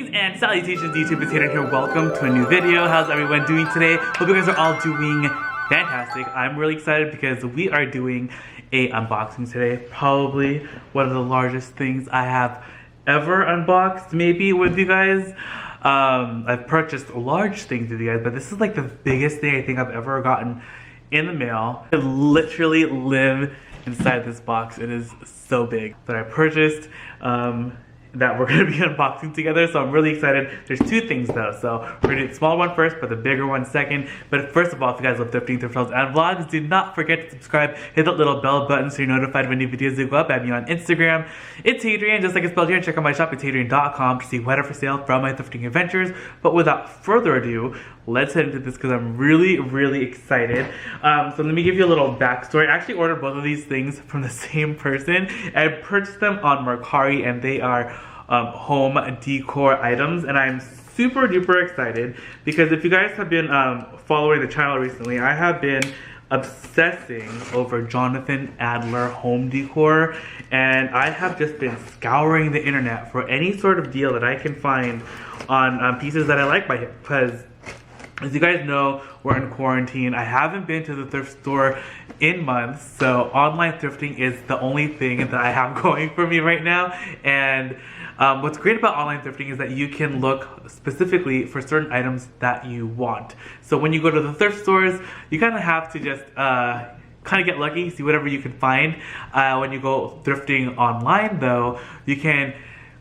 Greetings and salutations, YouTube. It's Hadrian here. Welcome to a new video. How's everyone doing today? Hope you guys are all doing fantastic. I'm really excited because we are doing a unboxing today. Probably one of the largest things I have ever unboxed, maybe, with you guys. I've purchased large things with you guys, but this is like the biggest thing I think I've ever gotten in the mail. I literally live inside this box. It is so big that I purchased. That we're gonna be unboxing together, so I'm really excited. There's two things though, so we're gonna do the small one first, but the bigger one second. But first of all, if you guys love thrifting, thrift hauls, and vlogs, do not forget to subscribe, hit that little bell button so you're notified when new videos do go up. Add me on Instagram, it's Hadrian, just like it's spelled here, and check out my shop, itsHadrian.com, to see what are for sale from my thrifting adventures. But without further ado, let's head into this because I'm really excited. So let me give you a little backstory. I actually ordered both of these things from the same person. I purchased them on Mercari, and they are home decor items, and I'm super duper excited because if you guys have been following the channel recently, I have been obsessing over Jonathan Adler home decor, and I have just been scouring the internet for any sort of deal that I can find on pieces that I like by him, because as you guys know, we're in quarantine. I haven't been to the thrift store in months, so online thrifting is the only thing that I have going for me right now. And what's great about online thrifting is that you can look specifically for certain items that you want. So when you go to the thrift stores, you kind of have to just kind of get lucky, see whatever you can find. When you go thrifting online though, you can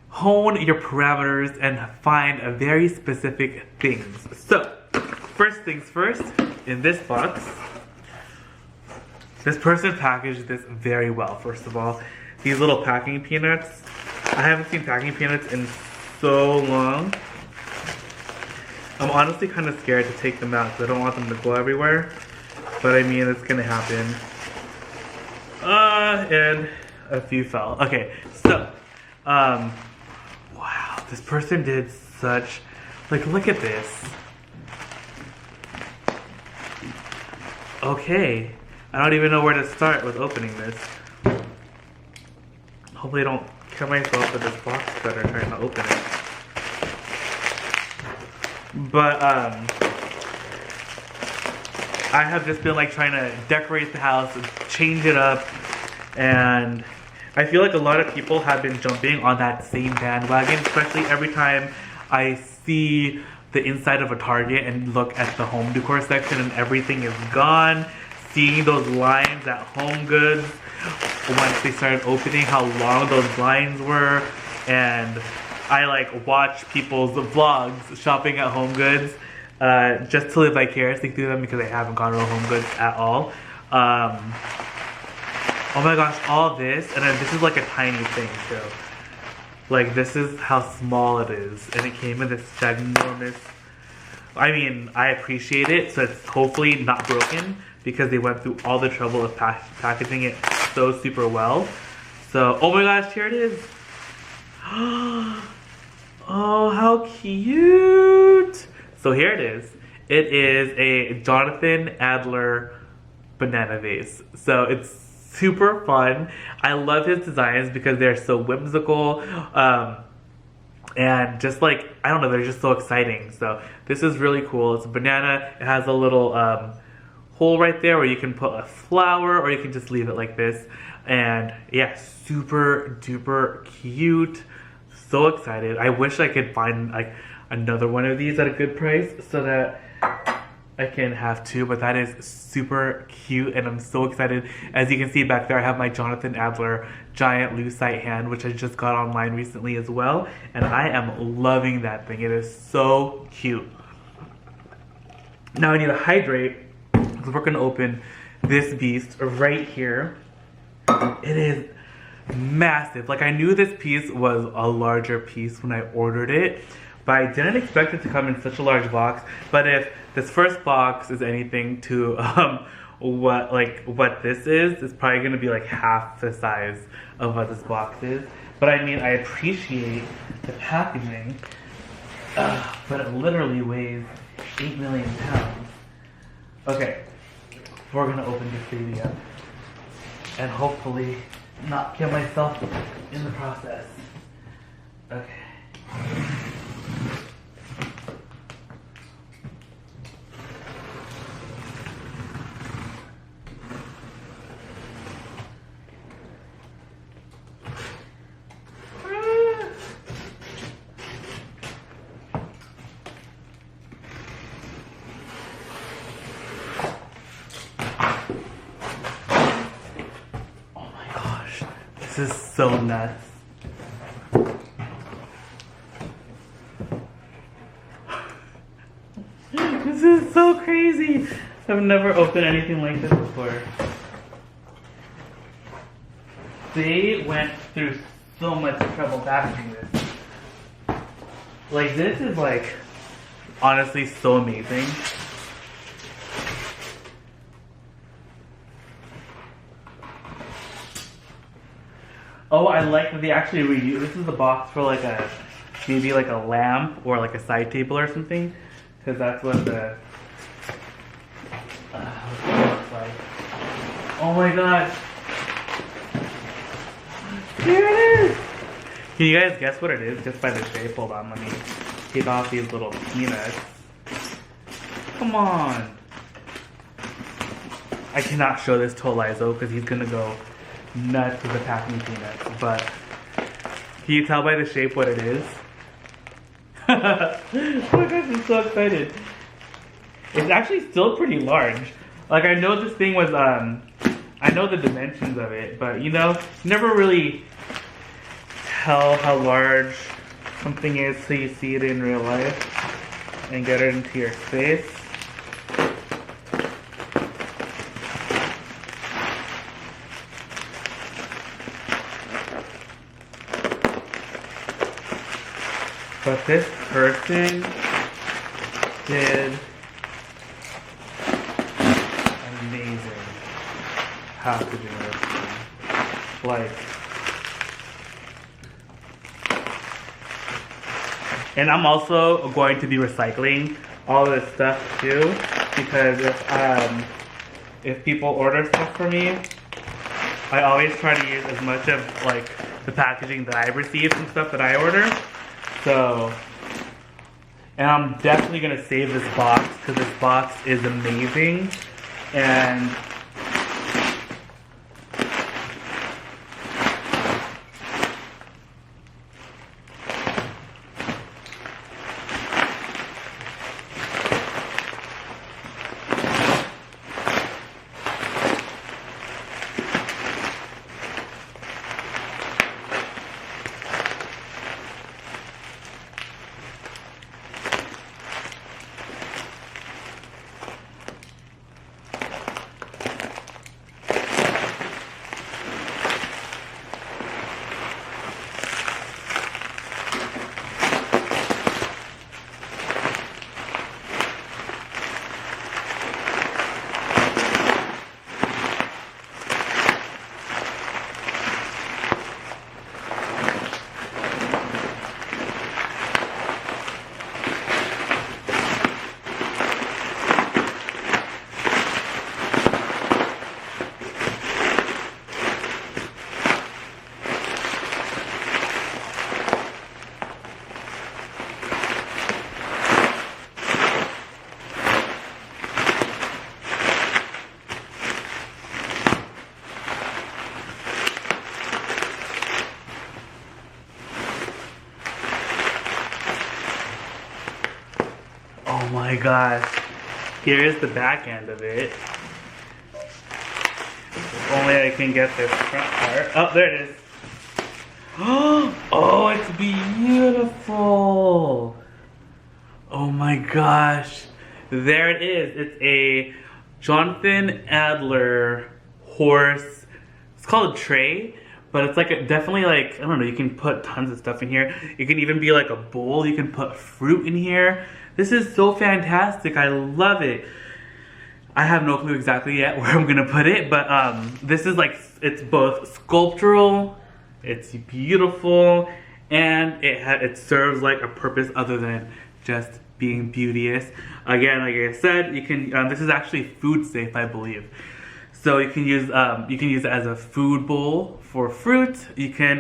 hone your parameters and find a very specific things. So first things first, in this box, this person packaged this very well. First of all, these little packing peanuts. I haven't seen packing peanuts in so long. I'm honestly kind of scared to take them out because I don't want them to go everywhere. But I mean, it's gonna happen. And a few fell. Okay, so, wow, this person did such, like, look at this. Okay, I don't even know where to start with opening this. Hopefully I don't kill myself with this box cutter trying to open it. But I have just been like trying to decorate the house and change it up, and I feel like a lot of people have been jumping on that same bandwagon, especially every time I see the inside of a Target and look at the home decor section and everything is gone. Seeing those lines at Home Goods once they started opening, how long those lines were, and I like watch people's vlogs shopping at Home Goods just to live vicariously through them because I haven't gone to a Home Goods at all. Oh my gosh, all this, and then this is like a tiny thing too. Like, this is how small it is, and it came in this ginormous. I mean, I appreciate it, so it's hopefully not broken because they went through all the trouble of packaging it so super well. So, oh my gosh, here it is. Oh, how cute. So here it is. It is a Jonathan Adler banana vase. So it's super fun. I love his designs because they're so whimsical. And just like, I don't know, they're just so exciting. So this is really cool. It's a banana. It has a little hole right there where you can put a flower, or you can just leave it like this. And yeah, super duper cute. So excited. I wish I could find like another one of these at a good price so that I can have two, but that is super cute and I'm so excited. As you can see back there, I have my Jonathan Adler giant lucite hand, which I just got online recently as well, and I am loving that thing. It is so cute. Now I need to hydrate because we're gonna open this beast right here. It is massive. Like, I knew this piece was a larger piece when I ordered it, but I didn't expect it to come in such a large box. But if this first box is anything to what this is, it's probably gonna be like half the size of what this box is. But I mean, I appreciate the packaging, but it literally weighs 8 million pounds. Okay, we're gonna open this baby up and hopefully not kill myself in the process. Okay. This is so nuts. This is so crazy. I've never opened anything like this before. They went through so much trouble packaging this. Like, this is like, honestly, so amazing. Oh, I like that they actually reuse. This is the box for like a, maybe like a lamp or like a side table or something. Because that's what the, what it looks like. Oh my god. Here it is! Can you guys guess what it is just by the shape? Hold on, let me take off these little peanuts. Come on! I cannot show this to Elizo because he's gonna go nuts with the packing peanuts. But can you tell by the shape what it is? Oh my gosh, I'm so excited. It's actually still pretty large. Like, I know this thing was, I know the dimensions of it, but you know, you never really tell how large something is till you see it in real life and get it into your space. But this person did amazing packaging this thing. Like, and I'm also going to be recycling all this stuff too, because if people order stuff for me, I always try to use as much of like the packaging that I receive from stuff that I order. So, and I'm definitely gonna save this box because this box is amazing. And oh my gosh, here's the back end of it. If only I can get this front part. Oh, there it is. Oh, it's beautiful. Oh my gosh. There it is. It's a Jonathan Adler horse. It's called a tray, but it's like definitely like, I don't know, you can put tons of stuff in here. It can even be like a bowl. You can put fruit in here. This is so fantastic. I love it. I have no clue exactly yet where I'm gonna put it, but this is like, it's both sculptural, it's beautiful, and it serves like a purpose other than just being beauteous. Again, like I said, you can. This is actually food safe, I believe. So you can use it as a food bowl for fruit. You can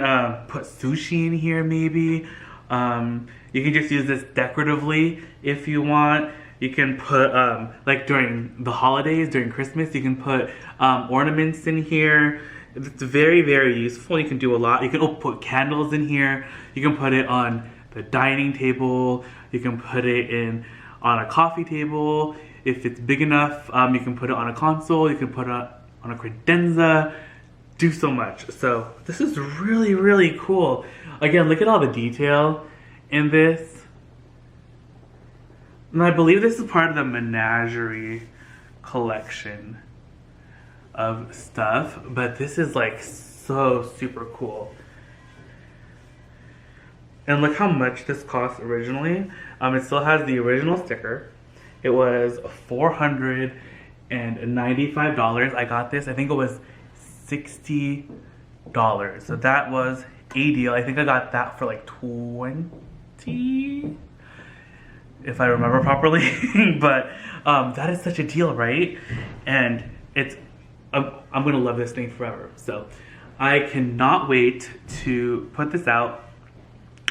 put sushi in here, maybe. You can just use this decoratively if you want. You can put, like during the holidays, during Christmas, you can put ornaments in here. It's very, very useful. You can do a lot. You can put candles in here. You can put it on the dining table. You can put it on a coffee table. If it's big enough, you can put it on a console. You can put it on a credenza. do so much. So this is really, really cool. Again, look at all the detail in this. And I believe this is part of the menagerie collection of stuff, but this is like so super cool. And look how much this cost originally. It still has the original sticker. It was $495. I got this, I think it was $60. So that was a deal. I think I got that for like 20, if I remember properly. But that is such a deal, right? And it's, I'm gonna love this thing forever. So I cannot wait to put this out.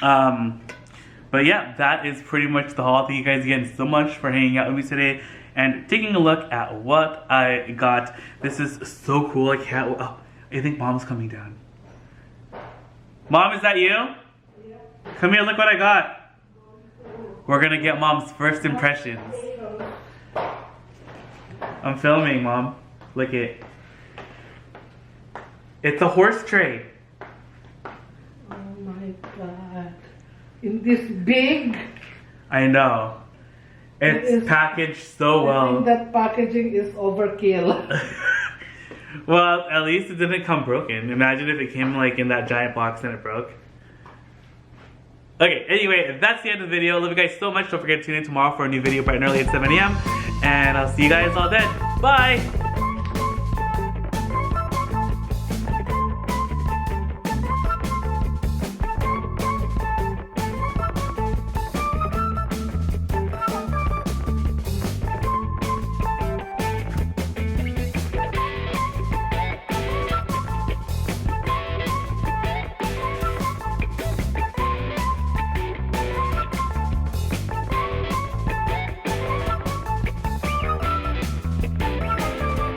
But yeah, that is pretty much the haul. Thank you guys again so much for hanging out with me today and taking a look at what I got. This is so cool. I can't, oh, I think Mom's coming down. Mom, is that you? Yeah. Come here, look what I got. We're gonna get Mom's first impressions. I'm filming, Mom. Look it. It's a horse tray. Oh my God. In this big? I know. It's packaged so well. I think that packaging is overkill. Well, at least it didn't come broken. Imagine if it came like in that giant box and it broke. Okay, anyway, that's the end of the video. Love you guys so much. Don't forget to tune in tomorrow for a new video bright and early at 7 a.m. And I'll see you guys all then. Bye!